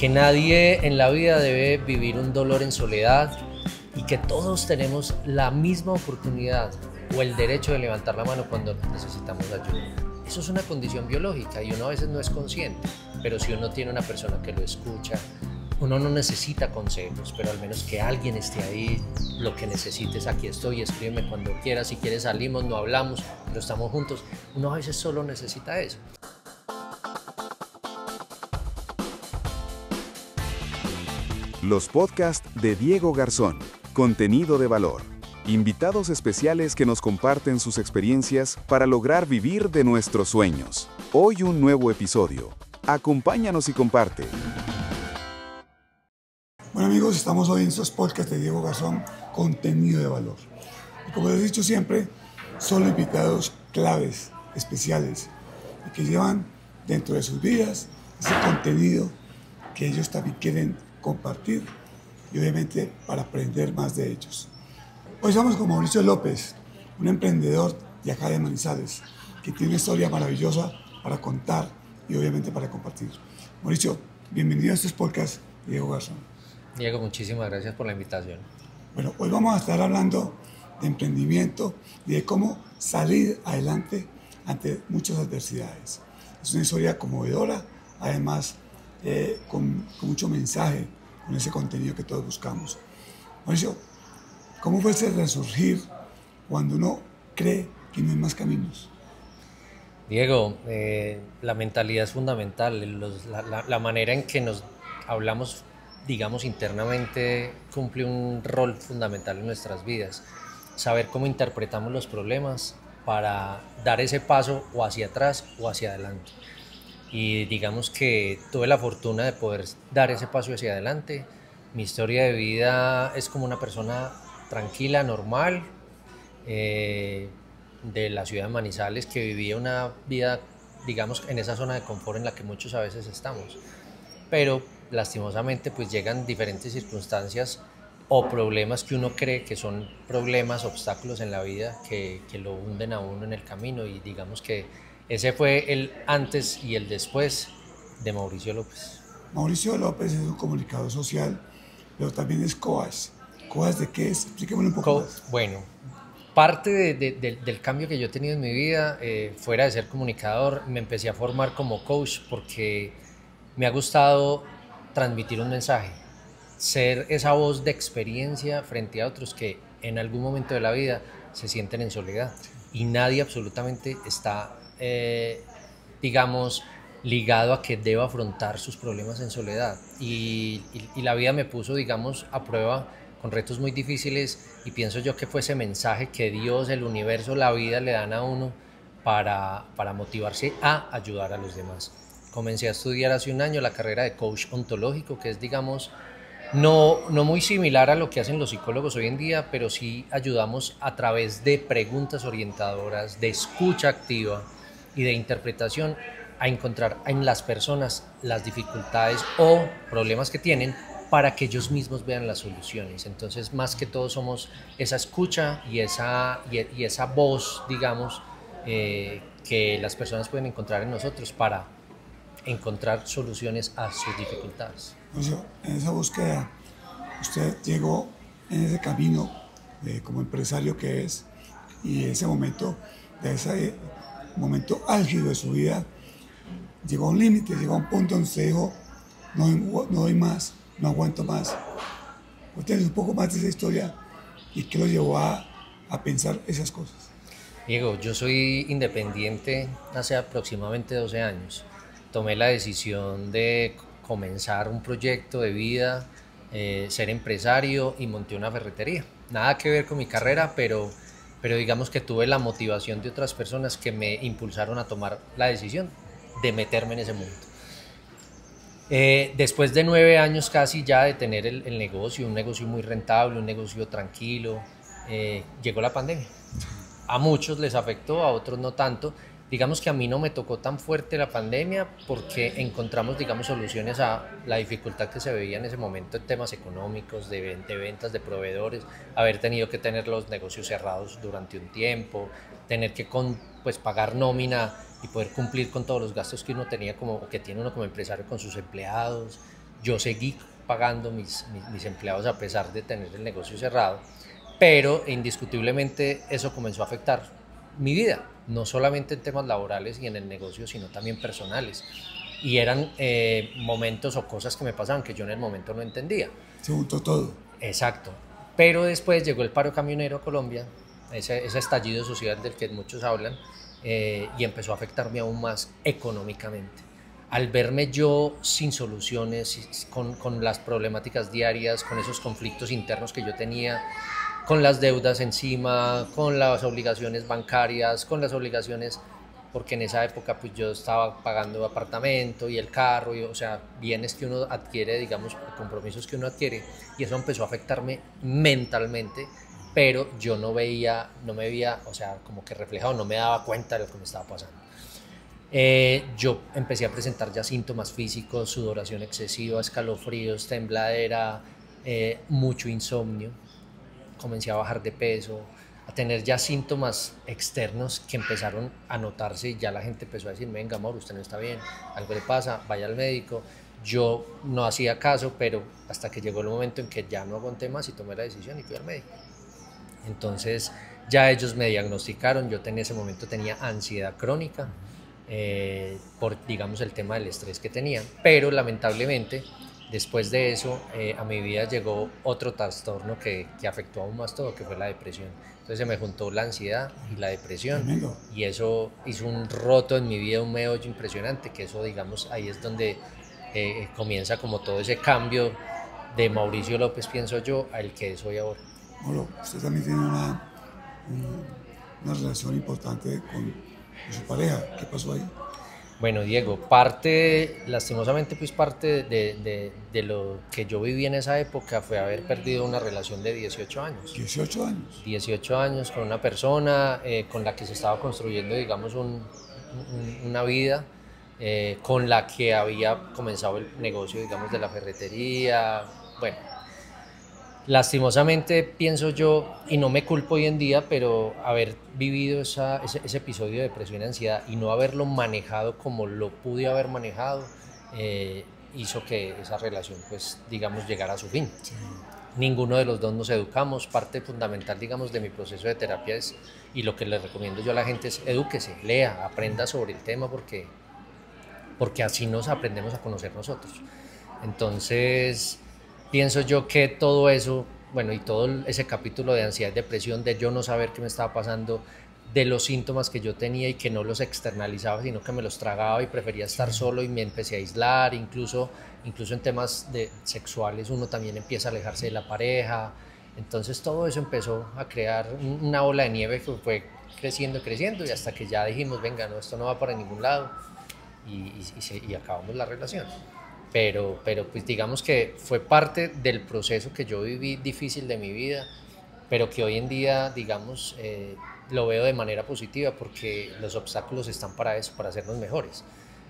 que nadie en la vida debe vivir un dolor en soledad y que todos tenemos la misma oportunidad o el derecho de levantar la mano cuando necesitamos ayuda. Eso es una condición biológica y uno a veces no es consciente, pero si uno tiene una persona que lo escucha, uno no necesita consejos, pero al menos que alguien esté ahí, lo que necesites, aquí estoy, escríbeme cuando quieras, si quieres salimos, no hablamos, pero estamos juntos. Uno a veces solo necesita eso. Los podcasts de Diego Garzón, contenido de valor. Invitados especiales que nos comparten sus experiencias para lograr vivir de nuestros sueños. Hoy un nuevo episodio. Acompáñanos y comparte. Bueno amigos, estamos hoy en estos podcasts de Diego Garzón, contenido de valor. Y como les he dicho siempre, son invitados claves, especiales, y que llevan dentro de sus vidas ese contenido que ellos también quieren compartir y obviamente para aprender más de ellos. Hoy estamos con Mauricio López, un emprendedor de acá de Manizales, que tiene una historia maravillosa para contar y obviamente para compartir. Mauricio, bienvenido a estos podcasts de Diego Garzón. Diego, muchísimas gracias por la invitación. Bueno, hoy vamos a estar hablando de emprendimiento y de cómo salir adelante ante muchas adversidades. Es una historia conmovedora, además con mucho mensaje, con ese contenido que todos buscamos. Mauricio, ¿cómo fue ese resurgir cuando uno cree que no hay más caminos? Diego, la mentalidad es fundamental, la manera en que nos hablamos, digamos, internamente cumple un rol fundamental en nuestras vidas. Saber cómo interpretamos los problemas para dar ese paso o hacia atrás o hacia adelante. Y digamos que tuve la fortuna de poder dar ese paso hacia adelante. Mi historia de vida es como una persona tranquila, normal, de la ciudad de Manizales, que vivía una vida, digamos, en esa zona de confort en la que muchos a veces estamos. Pero lastimosamente pues llegan diferentes circunstancias o problemas que uno cree que son problemas, obstáculos en la vida que lo hunden a uno en el camino, y digamos que ese fue el antes y el después de Mauricio López. Mauricio López es un comunicador social, pero también es coach. ¿Coach de qué es? Explíquemelo un poco más. Bueno, parte del cambio que yo he tenido en mi vida, fuera de ser comunicador, me empecé a formar como coach porque me ha gustado transmitir un mensaje, ser esa voz de experiencia frente a otros que en algún momento de la vida se sienten en soledad y nadie absolutamente está, digamos, ligado a que deba afrontar sus problemas en soledad. Y la vida me puso, digamos, a prueba con retos muy difíciles, y pienso yo que fue ese mensaje que Dios, el universo, la vida le dan a uno para motivarse a ayudar a los demás. Comencé a estudiar hace un año la carrera de coach ontológico, que es, digamos, no muy similar a lo que hacen los psicólogos hoy en día, pero sí ayudamos a través de preguntas orientadoras, de escucha activa y de interpretación a encontrar en las personas las dificultades o problemas que tienen para que ellos mismos vean las soluciones. Entonces, más que todo somos esa escucha y esa voz, digamos, que las personas pueden encontrar en nosotros para encontrar soluciones a sus dificultades. Mauricio, en esa búsqueda, usted llegó en ese camino como empresario que es, y ese momento, de ese momento álgido de su vida, llegó a un límite, llegó a un punto donde usted dijo, no doy más, no aguanto más. Cuéntenos un poco más de esa historia y qué lo llevó a pensar esas cosas. Diego, yo soy independiente hace aproximadamente 12 años. Tomé la decisión de comenzar un proyecto de vida, ser empresario, y monté una ferretería. Nada que ver con mi carrera, pero digamos que tuve la motivación de otras personas que me impulsaron a tomar la decisión de meterme en ese mundo. Después de 9 años casi ya de tener el negocio, un negocio muy rentable, un negocio tranquilo, llegó la pandemia. A muchos les afectó, a otros no tanto. Digamos que a mí no me tocó tan fuerte la pandemia porque encontramos, digamos, soluciones a la dificultad que se veía en ese momento en temas económicos, de ventas, de proveedores, haber tenido que tener los negocios cerrados durante un tiempo, tener que pues, pagar nómina y poder cumplir con todos los gastos que uno tenía que tiene uno como empresario con sus empleados. Yo seguí pagando mis empleados a pesar de tener el negocio cerrado, pero indiscutiblemente eso comenzó a afectar mi vida, no solamente en temas laborales y en el negocio, sino también personales. Y eran momentos o cosas que me pasaban que yo en el momento no entendía. Se juntó todo. Exacto. Pero después llegó el paro camionero a Colombia, ese estallido social del que muchos hablan, y empezó a afectarme aún más económicamente. Al verme yo sin soluciones, con las problemáticas diarias, con esos conflictos internos que yo tenía, con las deudas encima, con las obligaciones bancarias, con las obligaciones, porque en esa época pues yo estaba pagando apartamento y el carro, o sea, bienes que uno adquiere, digamos, compromisos que uno adquiere, y eso empezó a afectarme mentalmente, pero yo no me veía, o sea, como que reflejado, no me daba cuenta de lo que me estaba pasando. Yo empecé a presentar ya síntomas físicos, sudoración excesiva, escalofríos, tembladera, mucho insomnio, comencé a bajar de peso, a tener ya síntomas externos que empezaron a notarse y ya la gente empezó a decir, venga amor, usted no está bien, algo le pasa, vaya al médico. Yo no hacía caso, pero hasta que llegó el momento en que ya no aguanté más y tomé la decisión y fui al médico. Entonces ya ellos me diagnosticaron, yo en ese momento tenía ansiedad crónica, por digamos el tema del estrés que tenía, pero lamentablemente después de eso a mi vida llegó otro trastorno que afectó aún más todo, que fue la depresión. Entonces se me juntó la ansiedad y la depresión. Tremendo. Y eso hizo un roto en mi vida, un meollo impresionante, que eso digamos ahí es donde comienza como todo ese cambio de Mauricio López, pienso yo, al que soy ahora. Bueno, usted también tiene una relación importante con su pareja. ¿Qué pasó ahí? Bueno, Diego, lastimosamente, pues parte de lo que yo viví en esa época fue haber perdido una relación de 18 años. 18 años. 18 años con una persona con la que se estaba construyendo, digamos, una vida, con la que había comenzado el negocio, digamos, de la ferretería. Bueno, lastimosamente pienso yo, y no me culpo hoy en día, pero haber vivido ese episodio de depresión y ansiedad y no haberlo manejado como lo pude haber manejado, hizo que esa relación, pues, digamos, llegara a su fin. Sí. Ninguno de los dos nos educamos. Parte fundamental, digamos, de mi proceso de terapia es, y lo que le recomiendo yo a la gente es edúquese, lea, aprenda sobre el tema, porque así nos aprendemos a conocer nosotros. Entonces pienso yo que todo eso, bueno, y todo ese capítulo de ansiedad y depresión, de yo no saber qué me estaba pasando, de los síntomas que yo tenía y que no los externalizaba, sino que me los tragaba y prefería estar solo y me empecé a aislar, incluso en temas sexuales uno también empieza a alejarse de la pareja. Entonces todo eso empezó a crear una ola de nieve que fue creciendo y hasta que ya dijimos, venga, no, esto no va para ningún lado y acabamos la relación. Pero pues digamos que fue parte del proceso que yo viví difícil de mi vida, pero que hoy en día, digamos, lo veo de manera positiva, porque los obstáculos están para eso, para hacernos mejores.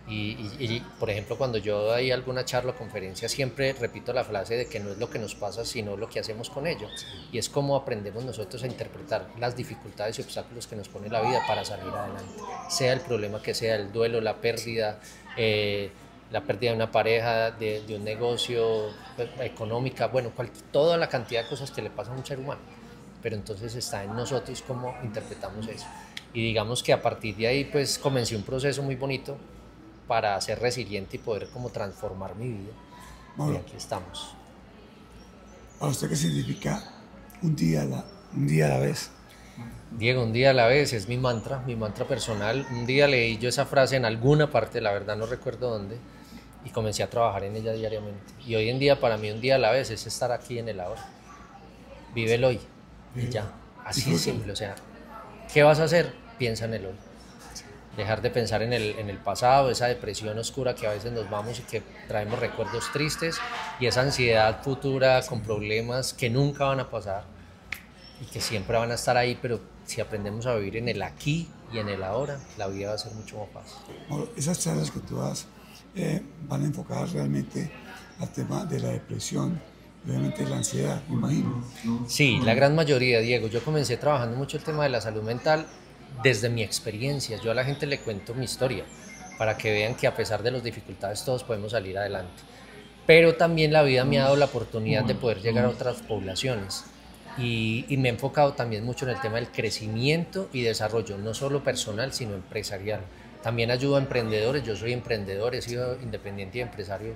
Y por ejemplo, cuando yo doy alguna charla o conferencia, siempre repito la frase de que no es lo que nos pasa, sino lo que hacemos con ello. Y es cómo aprendemos nosotros a interpretar las dificultades y obstáculos que nos pone la vida para salir adelante. Sea el problema que sea, el duelo, la pérdida de una pareja, de un negocio, económica, bueno, toda la cantidad de cosas que le pasa a un ser humano. Pero entonces está en nosotros cómo interpretamos eso. Y digamos que a partir de ahí pues comencé un proceso muy bonito para ser resiliente y poder como transformar mi vida. Bueno, y aquí estamos. ¿Para usted qué significa un día a la vez? Diego, un día a la vez es mi mantra personal. Un día leí yo esa frase en alguna parte, la verdad no recuerdo dónde, y comencé a trabajar en ella diariamente. Y hoy en día para mí un día a la vez es estar aquí en el ahora. Vive el hoy y ya. Así es simple, o sea, ¿qué vas a hacer? Piensa en el hoy. Dejar de pensar en el pasado, esa depresión oscura que a veces nos vamos y que traemos recuerdos tristes, y esa ansiedad futura con problemas que nunca van a pasar y que siempre van a estar ahí, pero si aprendemos a vivir en el aquí y en el ahora, la vida va a ser mucho más fácil. Bueno, esas charlas que tú das van enfocadas realmente al tema de la depresión, obviamente la ansiedad, me imagino. Sí, la gran mayoría, Diego. Yo comencé trabajando mucho el tema de la salud mental desde mi experiencia. Yo a la gente le cuento mi historia para que vean que a pesar de las dificultades todos podemos salir adelante. pero también la vida me ha dado la oportunidad de poder llegar a otras poblaciones. Y me he enfocado también mucho en el tema del crecimiento y desarrollo, no solo personal, sino empresarial. También ayudo a emprendedores, yo soy emprendedor, he sido independiente y empresario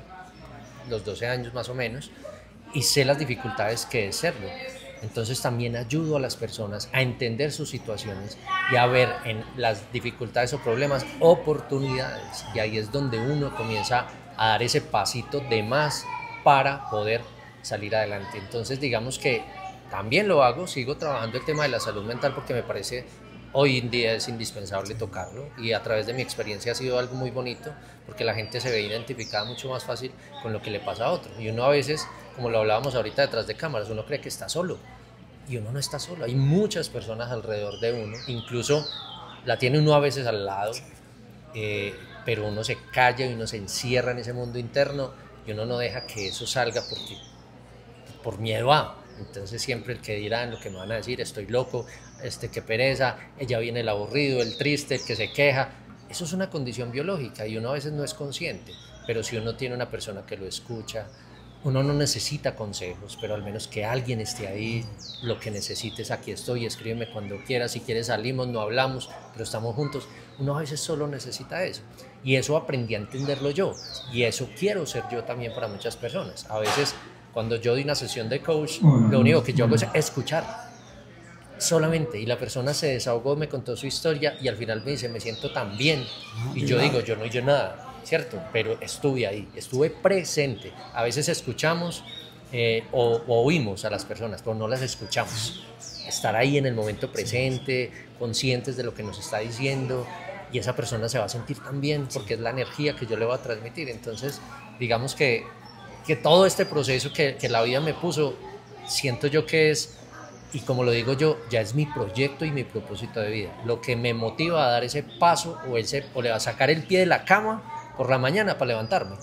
los 12 años más o menos, y sé las dificultades que es serlo. Entonces también ayudo a las personas a entender sus situaciones y a ver en las dificultades o problemas oportunidades. Y ahí es donde uno comienza a dar ese pasito de más para poder salir adelante. Entonces digamos que también lo hago, sigo trabajando el tema de la salud mental porque me parece hoy en día es indispensable tocarlo, y a través de mi experiencia ha sido algo muy bonito porque la gente se ve identificada mucho más fácil con lo que le pasa a otro, y uno a veces, como lo hablábamos ahorita detrás de cámaras, uno cree que está solo y uno no está solo, hay muchas personas alrededor de uno, incluso la tiene uno a veces al lado, pero uno se calla y uno se encierra en ese mundo interno y uno no deja que eso salga por miedo a. Entonces siempre el que dirán, lo que me van a decir, estoy loco, qué pereza, ya viene el aburrido, el triste, el que se queja. Eso es una condición biológica y uno a veces no es consciente, pero si uno tiene una persona que lo escucha, uno no necesita consejos, pero al menos que alguien esté ahí, lo que necesites, aquí estoy, escríbeme cuando quieras, si quieres salimos, no hablamos, pero estamos juntos. Uno a veces solo necesita eso, y eso aprendí a entenderlo yo, y eso quiero ser yo también para muchas personas. A veces cuando yo doy una sesión de coach, lo único que yo hago es escuchar solamente, y la persona se desahogó, me contó su historia y al final me dice, me siento tan bien, y yo digo, yo no hice nada, ¿cierto? Pero estuve ahí, estuve presente. A veces escuchamos o oímos a las personas, pero no las escuchamos. Estar ahí en el momento presente, conscientes de lo que nos está diciendo, y esa persona se va a sentir tan bien porque es la energía que yo le voy a transmitir. Entonces, digamos que todo este proceso que la vida me puso, siento yo que es, y como lo digo yo, ya es mi proyecto y mi propósito de vida. Lo que me motiva a dar ese paso o a sacar el pie de la cama por la mañana para levantarme,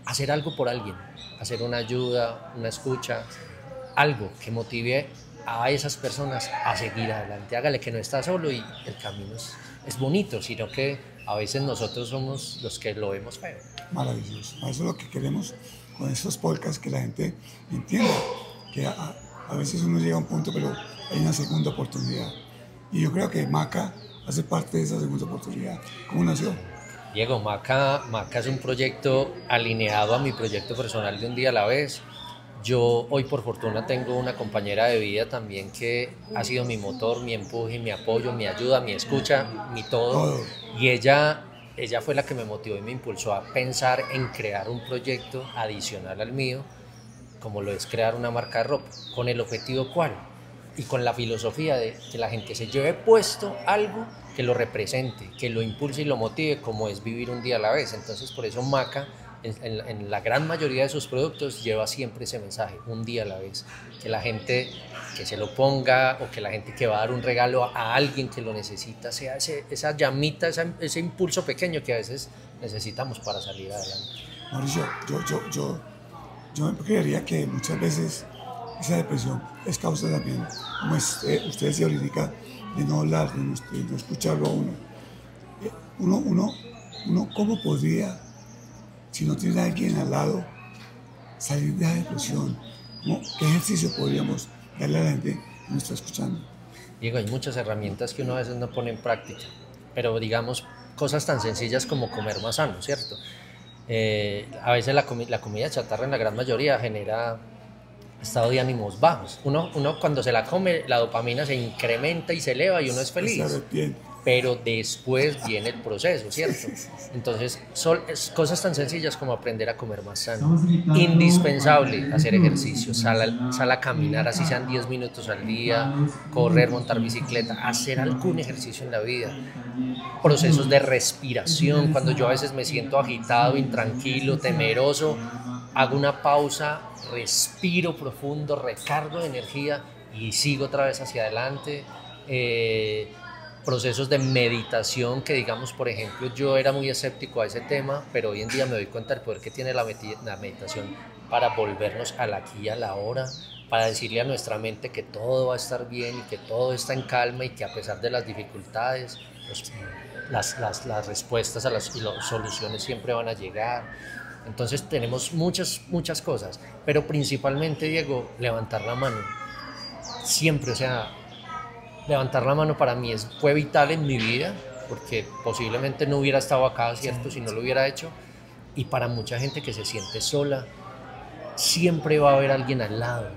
hacer algo por alguien, hacer una ayuda, una escucha, algo que motive a esas personas a seguir adelante. Hágale que no está solo y el camino es bonito, sino que a veces nosotros somos los que lo vemos feo. Maravilloso. Eso es lo que queremos con estos podcasts, que la gente entienda que a veces uno llega a un punto, pero hay una segunda oportunidad. Y yo creo que Maca hace parte de esa segunda oportunidad. ¿Cómo nació? Diego, Maca es un proyecto alineado a mi proyecto personal de un día a la vez. Yo hoy por fortuna tengo una compañera de vida también que ha sido mi motor, mi empuje, mi apoyo, mi ayuda, mi escucha, mi todo. Y ella fue la que me motivó y me impulsó a pensar en crear un proyecto adicional al mío, como lo es crear una marca de ropa. ¿Con el objetivo cuál? Y con la filosofía de que la gente se lleve puesto algo que lo represente, que lo impulse y lo motive, como es vivir un día a la vez. Entonces por eso Maca, en la gran mayoría de sus productos, lleva siempre ese mensaje, un día a la vez. Que la gente que se lo ponga, o que la gente que va a dar un regalo a alguien que lo necesita, sea esa llamita, ese impulso pequeño que a veces necesitamos para salir adelante. Mauricio, yo me creería que muchas veces esa depresión es causa también, como usted decía ahorita, de no hablar, de no escucharlo a uno. Uno ¿cómo podría, si no tiene a alguien al lado, salir de la depresión? ¿Qué ejercicio podríamos darle a la gente que nos está escuchando? Diego, hay muchas herramientas que uno a veces no pone en práctica, pero digamos cosas tan sencillas como comer más sano, ¿cierto? A veces la comida chatarra en la gran mayoría genera estado de ánimos bajos. Uno cuando se la come, la dopamina se incrementa y se eleva y uno es feliz. Pero después viene el proceso, ¿cierto? Entonces, son cosas tan sencillas como aprender a comer más sano. Indispensable hacer ejercicio, sal a caminar, así sean 10 minutos al día, correr, montar bicicleta, hacer algún ejercicio en la vida. Procesos de respiración, cuando yo a veces me siento agitado, intranquilo, temeroso, hago una pausa, respiro profundo, recargo de energía y sigo otra vez hacia adelante. Procesos de meditación que, digamos, por ejemplo, yo era muy escéptico a ese tema, pero hoy en día me doy cuenta del poder que tiene la meditación para volvernos al aquí y a la hora, para decirle a nuestra mente que todo va a estar bien y que todo está en calma y que a pesar de las dificultades, las respuestas y las soluciones siempre van a llegar. Entonces tenemos muchas cosas, pero principalmente, Diego, levantar la mano. Siempre, o sea, levantar la mano para mí fue vital en mi vida, porque posiblemente no hubiera estado acá, ¿cierto? Si no lo hubiera hecho. Y para mucha gente que se siente sola, siempre va a haber alguien al lado.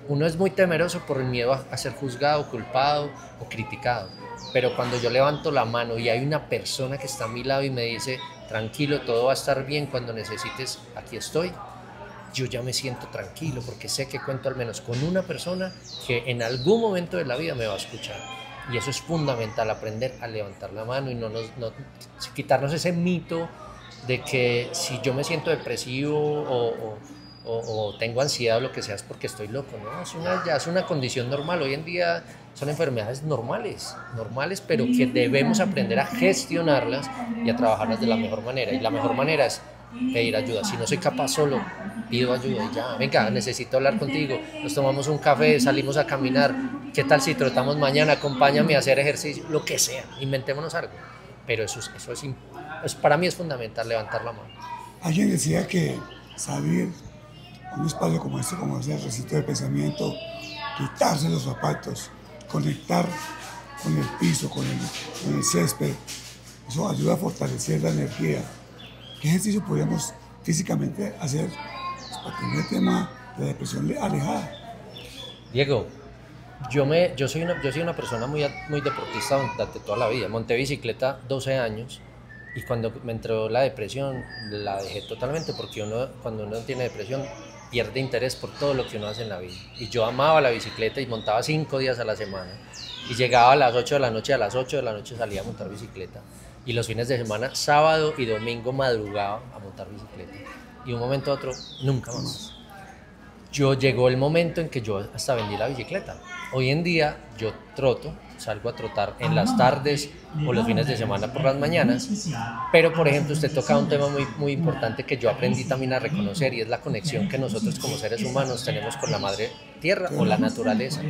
Uno es muy temeroso por el miedo a ser juzgado, culpado o criticado. Pero cuando yo levanto la mano y hay una persona que está a mi lado y me dice, tranquilo, todo va a estar bien, cuando necesites, aquí estoy, yo ya me siento tranquilo porque sé que cuento al menos con una persona que en algún momento de la vida me va a escuchar. Y eso es fundamental, aprender a levantar la mano y no quitarnos ese mito de que si yo me siento depresivo o tengo ansiedad o lo que sea es porque estoy loco, ¿no? Ya es una condición normal. Hoy en día son enfermedades normales, pero que debemos aprender a gestionarlas y a trabajarlas de la mejor manera. Y la mejor manera es pedir ayuda. Si no soy capaz solo, pido ayuda y ya, venga, necesito hablar contigo, nos tomamos un café, salimos a caminar, ¿qué tal si trotamos mañana? Acompáñame a hacer ejercicio, lo que sea, inventémonos algo. Pero eso para mí es fundamental, levantar la mano. Alguien decía que salir a un espacio como este, como es el recinto de pensamiento, quitarse los zapatos, conectar con el piso, con el césped, eso ayuda a fortalecer la energía. ¿Qué ejercicio podríamos físicamente hacer para tener el tema de la depresión alejada? Diego, yo soy una persona muy deportista durante toda la vida. Monté bicicleta 12 años y cuando me entró la depresión la dejé totalmente, porque cuando uno tiene depresión pierde interés por todo lo que uno hace en la vida. Y yo amaba la bicicleta y montaba 5 días a la semana. Y llegaba a las 8 de la noche, a las 8 de la noche salía a montar bicicleta. Y los fines de semana, sábado y domingo, madrugaba a montar bicicleta. Y de un momento a otro, nunca más. Llegó el momento en que yo hasta vendí la bicicleta. Hoy en día yo salgo a trotar en las tardes o los fines de semana por las mañanas, pero por ejemplo usted toca un tema muy importante que yo aprendí también a reconocer, y es la conexión que nosotros como seres humanos tenemos con la madre tierra o la naturaleza.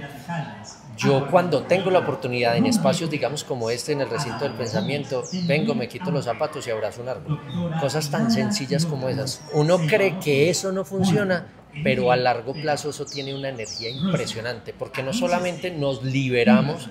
Yo cuando tengo la oportunidad en espacios digamos como este, en el recinto del pensamiento, vengo, me quito los zapatos y abrazo un árbol. Cosas tan sencillas como esas. Uno cree que eso no funciona, pero a largo plazo eso tiene una energía impresionante, porque no solamente nos liberamos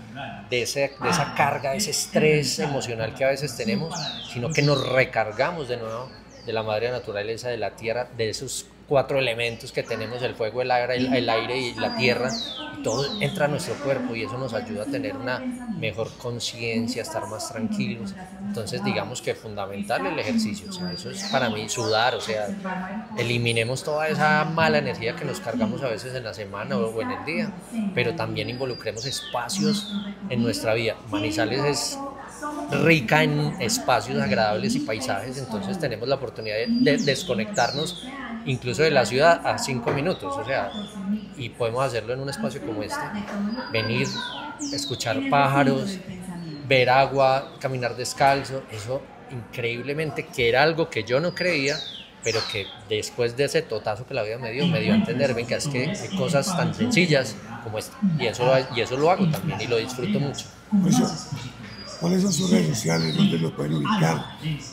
de esa carga, de ese estrés emocional que a veces tenemos, sino que nos recargamos de nuevo de la madre naturaleza, de la tierra, de esos 4 elementos que tenemos, el fuego, el aire y la tierra, y todo entra a nuestro cuerpo y eso nos ayuda a tener una mejor conciencia, a estar más tranquilos. Entonces digamos que es fundamental el ejercicio, o sea, eso es para mí sudar, o sea, eliminemos toda esa mala energía que nos cargamos a veces en la semana o en el día, pero también involucremos espacios en nuestra vida. Manizales es rica en espacios agradables y paisajes, entonces tenemos la oportunidad de desconectarnos incluso de la ciudad a 5 minutos, o sea, y podemos hacerlo en un espacio como este, venir, escuchar pájaros, ver agua, caminar descalzo, eso increíblemente, que era algo que yo no creía, pero que después de ese totazo que la vida me dio a entender, venga, es que hay cosas tan sencillas como esta, y eso lo hago también y lo disfruto mucho. ¿Cuáles son sus redes sociales? ¿Dónde lo pueden ubicar?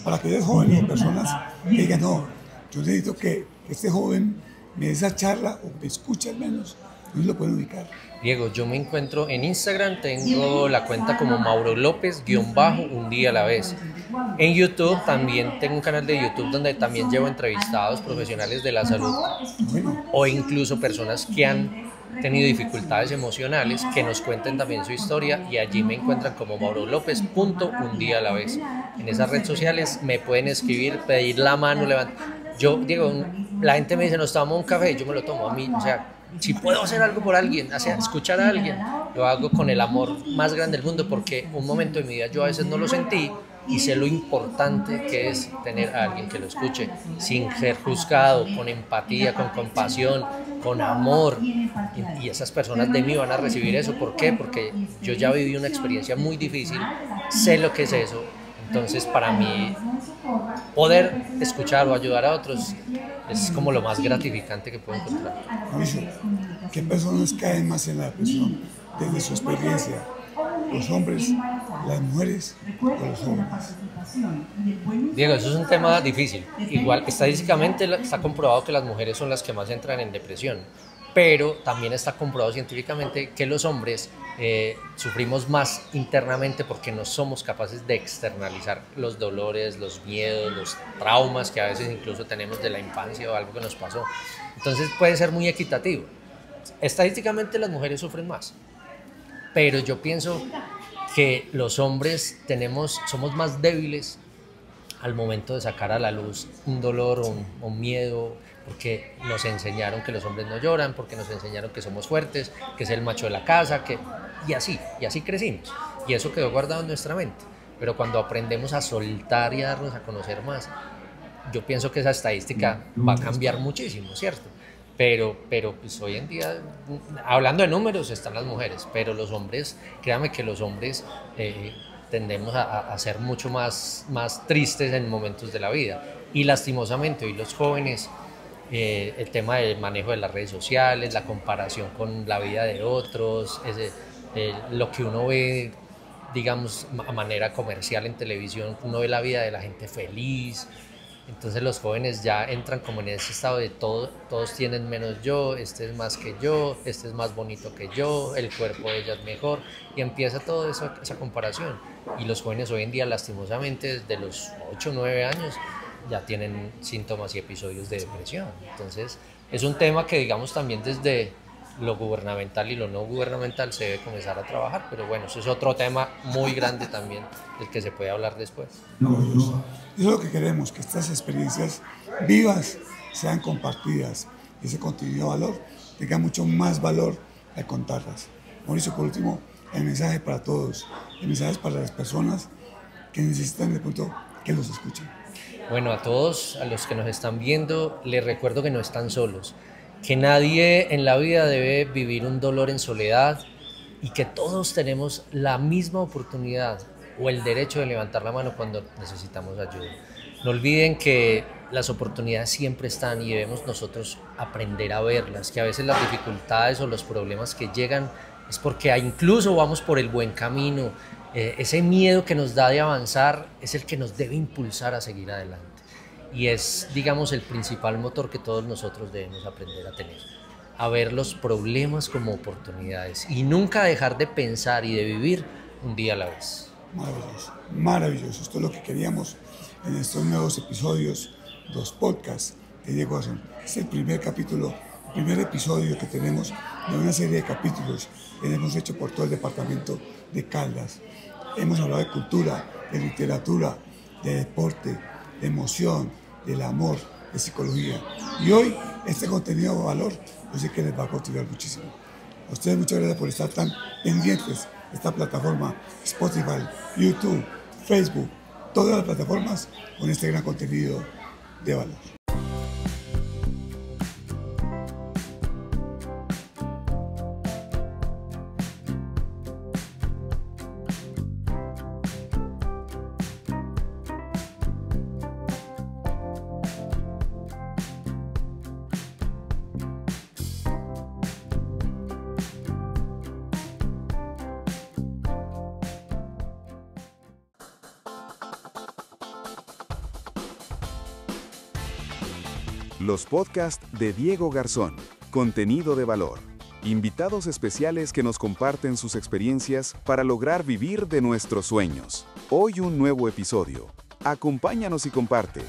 Para aquellos jóvenes o personas que digan, no, yo necesito que este joven me dé esa charla o me escuche al menos, ¿dónde lo pueden ubicar? Diego, yo me encuentro en Instagram, tengo la cuenta como Mauro López _un día a la vez. En YouTube también tengo un canal de YouTube donde también llevo entrevistados profesionales de la salud o incluso personas que han tenido dificultades emocionales, que nos cuenten también su historia, y allí me encuentran como Mauro López _un día a la vez. En esas redes sociales me pueden escribir, pedir la mano, levantar. Yo, Diego, la gente me dice, nos tomamos un café, yo me lo tomo a mí, o sea, si puedo hacer algo por alguien, escuchar a alguien, lo hago con el amor más grande del mundo, porque un momento de mi vida yo a veces no lo sentí y sé lo importante que es tener a alguien que lo escuche sin ser juzgado, con empatía, con compasión, con amor, y esas personas de mí van a recibir eso. ¿Por qué? Porque yo ya viví una experiencia muy difícil, sé lo que es eso. Entonces para mí poder escuchar o ayudar a otros es como lo más gratificante que puedo encontrar. Mauricio, ¿qué personas caen más en la depresión desde su experiencia? ¿Los hombres las mujeres o los jóvenes? Diego, eso es un tema difícil. Igual, estadísticamente está comprobado que las mujeres son las que más entran en depresión, pero también está comprobado científicamente que los hombres sufrimos más internamente porque no somos capaces de externalizar los dolores, los miedos, los traumas que a veces incluso tenemos de la infancia o algo que nos pasó. Entonces puede ser muy equitativo. Estadísticamente las mujeres sufren más, pero yo pienso que los hombres somos más débiles al momento de sacar a la luz un dolor o un miedo, porque nos enseñaron que los hombres no lloran, porque nos enseñaron que somos fuertes, que es el macho de la casa, y así crecimos, y eso quedó guardado en nuestra mente. Pero cuando aprendemos a soltar y a darnos a conocer más, yo pienso que esa estadística va a cambiar muchísimo, ¿cierto? Pero pues hoy en día, hablando de números, están las mujeres, pero los hombres, créanme que los hombres tendemos a ser mucho más tristes en momentos de la vida. Y lastimosamente hoy los jóvenes, el tema del manejo de las redes sociales, la comparación con la vida de otros, lo que uno ve, digamos, a manera comercial en televisión, uno ve la vida de la gente feliz. Entonces los jóvenes ya entran como en ese estado de todos tienen menos yo, este es más que yo, este es más bonito que yo, el cuerpo de ella es mejor, y empieza toda esa comparación. Y los jóvenes hoy en día, lastimosamente, desde los 8 o 9 años ya tienen síntomas y episodios de depresión. Entonces es un tema que, digamos, también desde lo gubernamental y lo no gubernamental se debe comenzar a trabajar, pero bueno, eso es otro tema muy grande también del que se puede hablar después. Eso es lo que queremos, que estas experiencias vivas sean compartidas y ese contenido de valor tenga mucho más valor al contarlas. Mauricio, por último, el mensaje para todos, el mensaje es para las personas que necesitan de pronto que los escuchen. Bueno, a todos, a los que nos están viendo, les recuerdo que no están solos, que nadie en la vida debe vivir un dolor en soledad y que todos tenemos la misma oportunidad o el derecho de levantar la mano cuando necesitamos ayuda. No olviden que las oportunidades siempre están y debemos nosotros aprender a verlas, que a veces las dificultades o los problemas que llegan es porque incluso vamos por el buen camino. Ese miedo que nos da de avanzar es el que nos debe impulsar a seguir adelante. Y es, digamos, el principal motor que todos nosotros debemos aprender a tener, a ver los problemas como oportunidades y nunca dejar de pensar y de vivir un día a la vez. Maravilloso, maravilloso. Esto es lo que queríamos en estos nuevos episodios, los podcasts de Diego Garzón. Es el primer capítulo, el primer episodio que tenemos de una serie de capítulos que hemos hecho por todo el departamento de Caldas. Hemos hablado de cultura, de literatura, de deporte, de emoción, del amor, de psicología. Y hoy este contenido de valor yo sé que les va a contribuir muchísimo. A ustedes muchas gracias por estar tan pendientes de esta plataforma, Spotify, YouTube, Facebook, todas las plataformas con este gran contenido de valor. Los podcasts de Diego Garzón, contenido de valor. Invitados especiales que nos comparten sus experiencias para lograr vivir de nuestros sueños. Hoy un nuevo episodio. Acompáñanos y comparte.